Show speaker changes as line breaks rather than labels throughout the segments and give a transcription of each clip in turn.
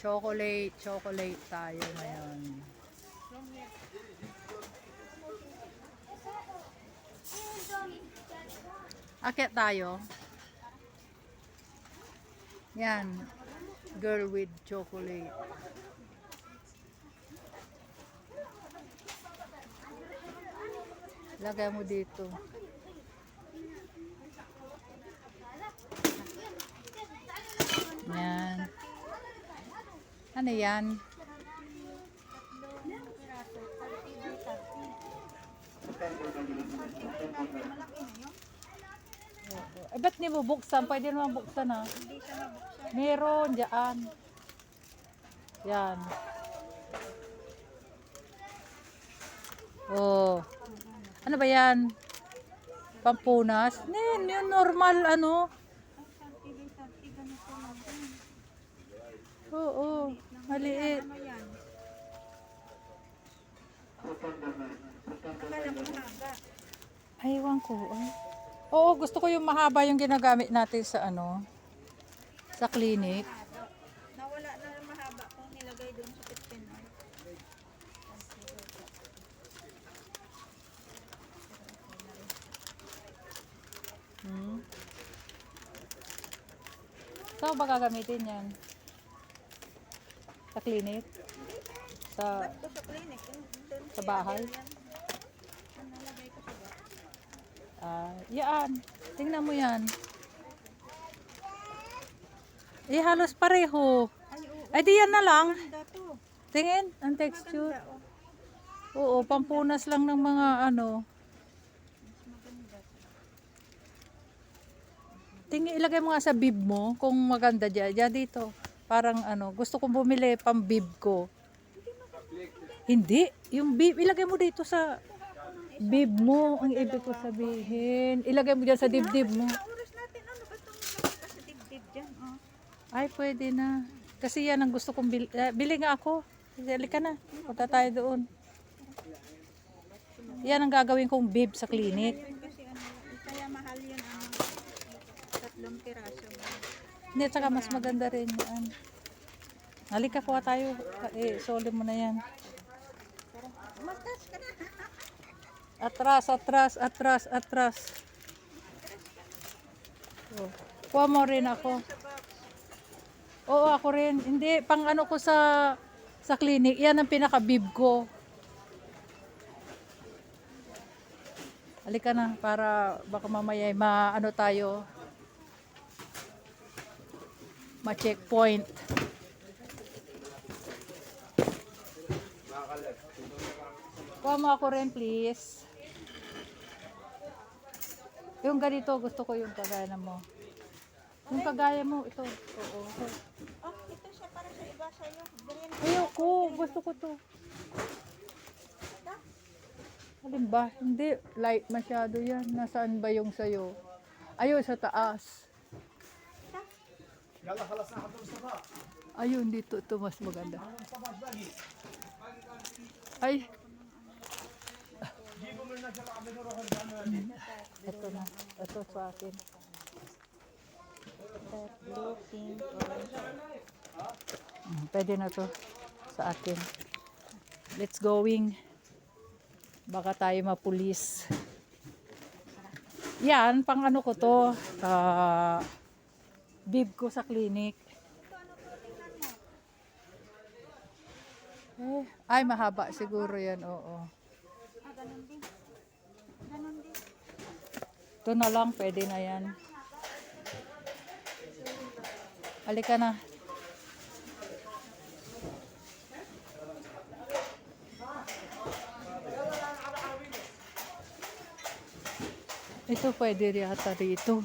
Chocolate tayo ngayon. Akyat tayo. Yan. Girl with chocolate. Lagay mo dito. Yan. Ano yan? Eh, ba't di mo buksan? Pwede naman buksan ha. Meron dyan. Yan. Oh. Ano ba yan? Pampunas? Yung normal ano. Oo. Maliit. Aywan ko. Ay. Oo, gusto ko yung mahaba yung ginagamit natin sa ano, sa clinic.
Nawala na yung mahaba kung nilagay doon sa kitchen.
Saan ba gagamitin yan? Sa clinic? Sa
Sa clinic, doon
sa bahay?
nalagay ko sa bahay.
Yan. Tingnan mo yan. Eh, halos pareho. Ay, di yan na lang.
Dato.
Tingin, ang texture. Oo, pampunas lang ng mga ano. Tingin, ilagay mo nga sa bib mo kung maganda dyan. Dyan dito. Parang ano, gusto kong bumili pang bib ko. Hindi. Yung bib, ilagay mo dito sa bib mo. Ang ibig ko sabihin. Ilagay mo dyan sa dibdib mo.
Oras natin, ano ba itong nakita sa dibdib dyan? Oh.
Ay, pwede na. Kasi yan ang gusto kong bili. Bili nga ako. Halika na. Punta tayo doon. Yan ang gagawin kong bib sa clinic.
Yun kasi ano, kaya mahal yun ano. 3 piraso.
Hindi, tsaka mas maganda rin yan. Halika, kuha tayo. Soli mo na yan.
Mastas ka na.
Atras, atras, atras, atras. Oh. Kuha mo rin ako. Oo, ako rin. Hindi, pang ano ko sa clinic. Yan ang pinaka-bib ko. Halika na para baka mamaya maano tayo. Ma-checkpoint. Kuha mo ako rin, please. Yung ganito, gusto ko yung kagaya mo. Yung kagaya mo, ito. Oo.
Oh, ito siya para sa iba sa'yo. Green.
Ayoko, gusto ko to. Alin ba? Hindi, light masyado yan. Nasaan ba yung sayo? Ayun, sa taas. Ayun, dito. Ito mas maganda. Ay. Ito na. Ito sa akin.
Blue, pink, orange.
Pwede na to sa akin. Let's going. Baka tayo mapulis. Yan, pang ano ko to. Bib ko sa clinic. Ay, mahaba siguro yan. Oo.
Ganun din. Ganun din.
Ito na lang, pwede na yan. Halika na. Ito pwede yata rito.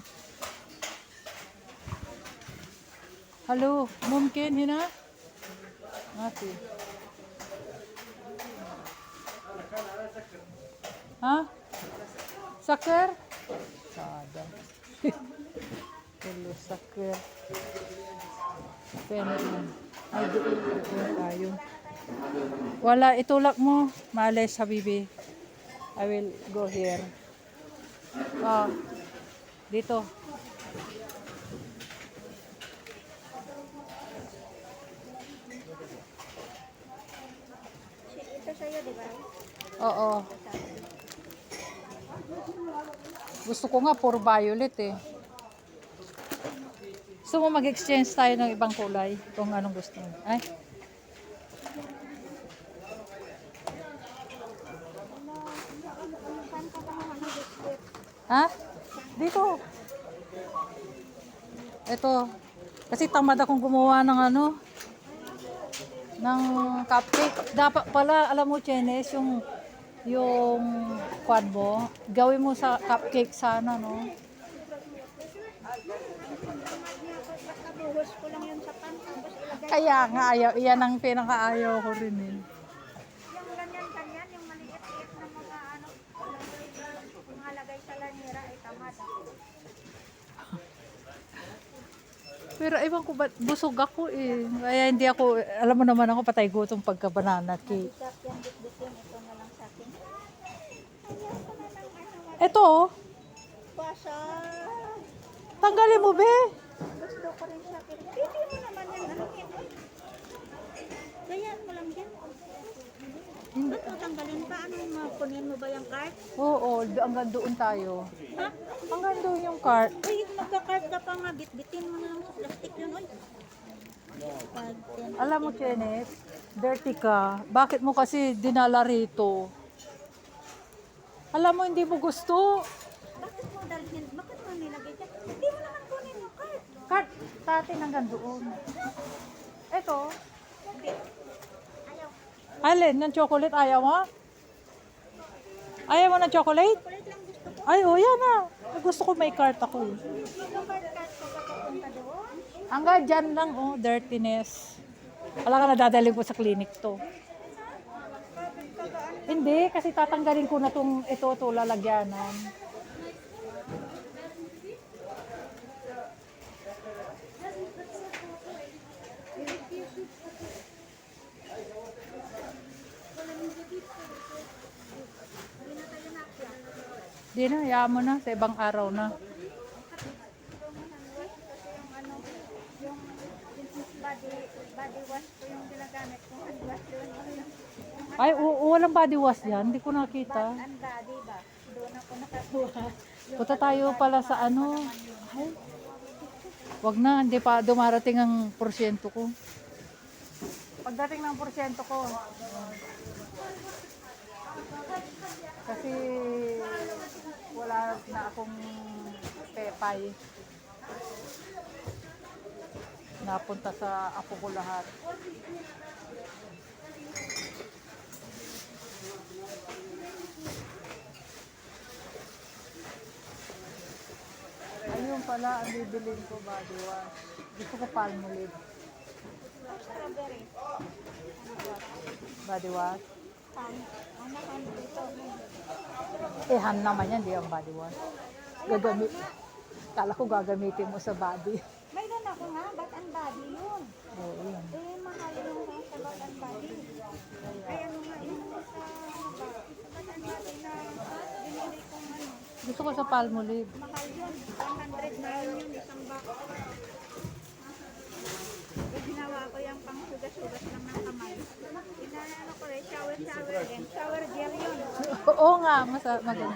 Halo, mungkin hina? Mati. Ha? Sakar? Sada. Hello, sakar. Penalty. Ay, doon tayo. Wala, itulak mo. Males, habibi. I will go here. Dito.
sa'yo, di ba?
Oo. Gusto ko nga puro violet eh. Gusto mo mag-exchange tayo ng ibang kulay kung anong gusto mo. Ay,
Saan ka kumuha ng biscuit?
ha? Dito. Ito. Kasi tamad akong gumawa ng ano, ng cupcake. Dapat pala, alam mo, Chenes, yung kwan mo, gawin mo sa cupcake sana, no?
Basta buhos ko lang yun sa pan, tapos ilagay.
Kaya nga, ayaw, iyan ang pinakaayaw ko rin eh.
Yung ganyan-ganyan, yung maliit-liit na mga ano, mga lagay sa lanira, ay tamad.
Pero ewan ko ba, busog ako eh. Kaya hindi ako, alam mo naman ako, patay gutom pagka banana cake.
Bitak yan, bitbitin, ito na lang sa akin. Ayaw ko na lang ano,
Ito, oh,
basa.
tanggalin mo be.
Gusto ko rin sa akin. Pili mo naman yan, ano yan? Gayaan mo lang yan. Ba't mo tanggalin pa? Ano mo, kunin mo ba yung card?
Oo, hanggang doon tayo.
Ha?
Hanggang doon yung cart.
Uy, magka-card ka pa nga, bitbitin mo na lang sa plastic yun, uy. Pag yan.
Alam mo, Chenet, dirty ka. Bakit mo kasi dinala rito? Alam mo, hindi mo gusto.
Bakit mo dalhin? Bakit mo nilagay dyan? Hindi mo naman kunin yung card.
Cart, sa atin hanggang doon. Ito,
Hindi. Ayaw.
alin, ng chocolate, ayaw mo? Ayaw mo ng chocolate?
Kulit lang gusto ko.
Ay, oh, yan ah. Gusto ko may cart ako eh.
Magka-card ko pa papunta doon.
Hanggang dyan lang, oh, dirtiness. Wala ka na dadalhin ko sa clinic to. Hindi, kasi tatanggalin ko na ito, lalagyanan. Di na, hayaan mo na, sa ibang araw na.
Kasi yung ano, yung body wash ko yung ginagamit ko. Hand wash yun.
Ay, walang body wash yan, hindi ko nakita.
Ang body ba? Doon ako nakakuha.
Punta tayo pala sa ano. Ay, wag na, hindi pa dumarating ang porsyento ko. Pagdating ng porsyento ko, kasi wala na akong pepay. Napunta sa apo ko lahat. Ayun pala, ang bibilin ko body wash. Gusto ko Palmolive.
Strawberry.
Body wash.
Ano kan dito?
Eh, Han naman yan, di ang body wash. Gagamit. Kala ko gagamitin mo sa body.
Mayroon ako nga, ba't ang body yun?
Oo, yun.
Eh, mahal yung sa ba't ang body. Ay, ano nga, yung sa ano ba? Sa ba't ang body na binili kong ano.
Gusto ko sa Palmolive.
Mahal yun. 109 yun, isang box. Eh, ginawa ko yung pang-sugas-sugas lang ng kamay. Inaano ko rin, shower din. Shower gel yun.
Oo nga, maganda.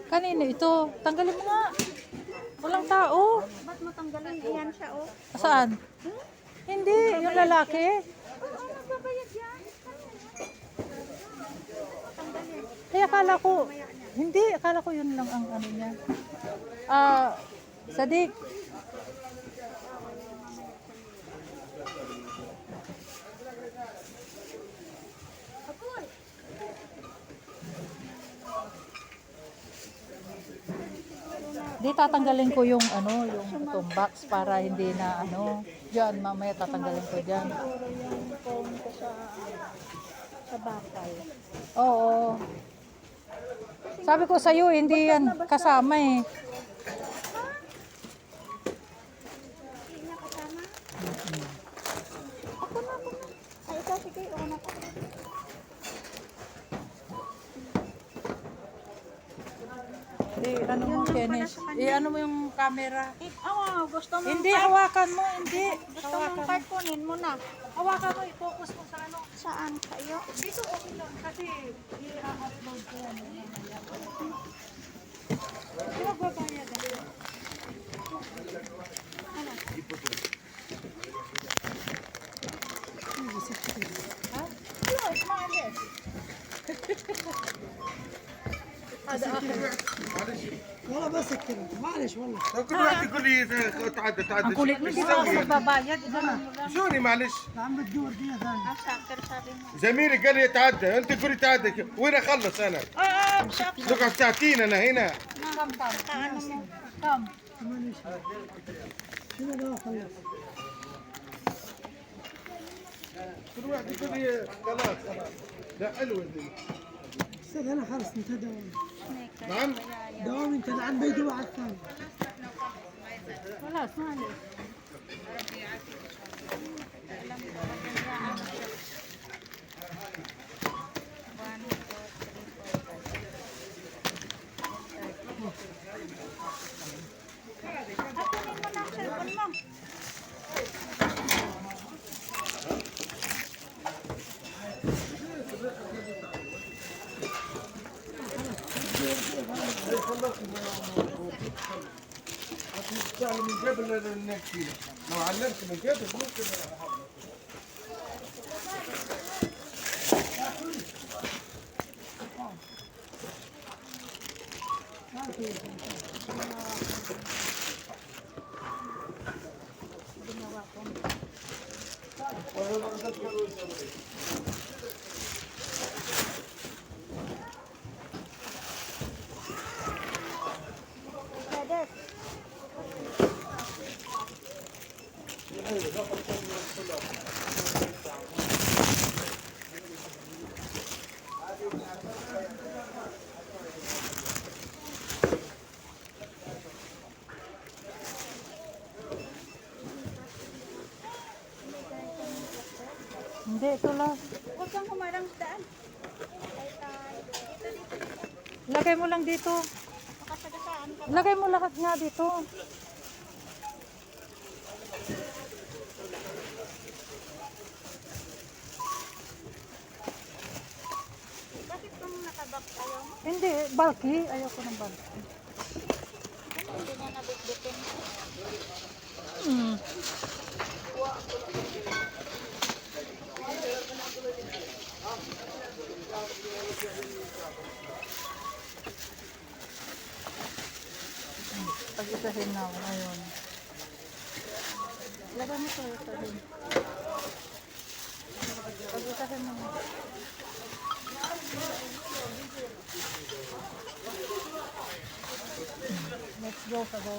Kanino ito? Tanggalin mo nga. Walang tao.
Ba't mo tanggalin? Ayan siya, oh.
Saan? Hindi, yung lalaki.
Oo, magbabayad yan. Tanggalin.
Kaya akala ko, hindi, akala ko yun lang ang ano niya. Sadik. Di tatanggalin ko yung ano, yung itong box para hindi na ano. Diyan, mamaya tatanggalin ko diyan.
Siguro yung phone ko sa bakal.
Oo. Sabi ko sa iyo, hindi yan kasama eh.
Hindi niya kasama. Ako na. Ay, ikaw, sige, una ko.
Di, ano mo, Kenneth? Ano mo yung camera.
Gusto mo
Hindi, hawakan mo, hindi.
Gusto mong
Hawakan
card,
mo.
kunin mo na.
Hawakan mo, i-focus mo sa ano.
Saan kayo?
Dito okay lang kasi i-upload ko yan. Di ba babayad ako? Ha? Ano, maalis. هذا آخر.
والله بسكر معلش والله
كل واحد يقول لي تعدى
Ang kulit mo, di ba ako magbabayad? Ganun mo lang.
شوني معلش
عم بتدور فيها ثاني
Sakir sabi mo.
زميلي قال لي يتعدى انت تقول لي تعدى وين اخلص انا
Sakir.
نقعد ساعتين انا هنا
Come, come.
Kaano mo?
Come.
ثمانية شهور شنو لا خلص
كل واحد يقول لي خلاص لا حلوه دي
استاذ انا خلص انتهى دوامي
نعم
دوامي انتهى عن بيدي واحد ثاني
خلاص معلش.
Kunin mo na ang cellphone mo.
سهل من قبل نحكي لو علمت من قبل ممكن
Pwede.
Hindi, ito lang.
Huwag kang humarang sa daan. Dito, dito.
Lagay mo lang dito.
Makasagasaan ka.
Lagay mo lahat nga dito.
Bakit kung nakabak ayaw mo?
Hindi, bulky. Ayoko ng bulky.
Hindi na nabitbitin.
Hmm. Pag-isahin na ako ngayon. Lagay mo ito din. Pag-isahin mo. Let's go, Sabaw.